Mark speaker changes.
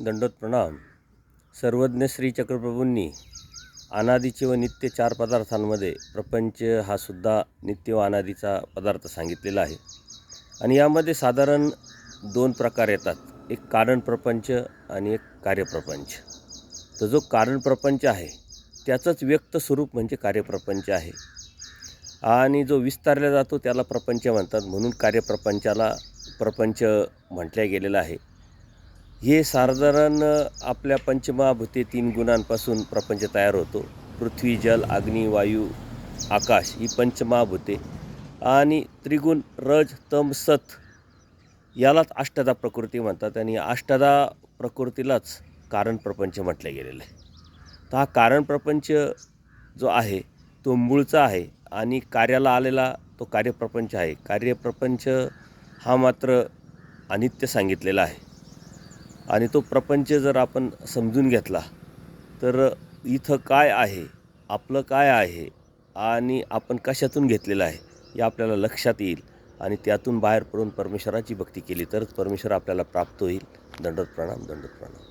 Speaker 1: दंडोत प्रणाम. सर्वज्ञ श्री चक्रप्रभूंनी अनादीचे व नित्य 4 पदार्थांमध्ये प्रपंच हा सुद्धा नित्य व अनादीचा पदार्थ सांगितलेला आहे. आणि यामध्ये साधारण 2 प्रकार येतात, एक कारण प्रपंच आणि एक कार्यप्रपंच. तर जो कारण प्रपंच आहे त्याचंच व्यक्त स्वरूप म्हणजे कार्यप्रपंच आहे. आणि जो विस्तारला जातो त्याला प्रपंच म्हणतात, म्हणून कार्यप्रपंचाला प्रपंच म्हटल्या गेलेलं आहे. हे साधारण आपल्या पंचमहाभूते 3 गुणांपासून प्रपंच तयार होतो. पृथ्वी, जल, अग्नी, वायू, आकाश ही पंचमहाभूते आणि त्रिगुण रज, तम, सत यालाच अष्टधा प्रकृती म्हणतात. आणि अष्टधा प्रकृतीलाच कारण प्रपंच म्हटलं गेलेलं आहे. तर हा कारण प्रपंच जो आहे तो मूळचा आहे आणि कार्याला आलेला तो कार्यप्रपंच आहे. कार्यप्रपंच हा मात्र अनित्य सांगितलेला आहे. आणि तो प्रपंच जर आपण समजून घेतला तर इथं काय आहे, आपलं काय आहे आणि आपण कशातून घेतलेलं आहे हे आपल्याला लक्षात येईल. आणि त्यातून बाहेर पडून परमेश्वराची भक्ती केली तरच परमेश्वर आपल्याला प्राप्त होईल. दंडोत प्रणाम, दंडोत प्रणाम.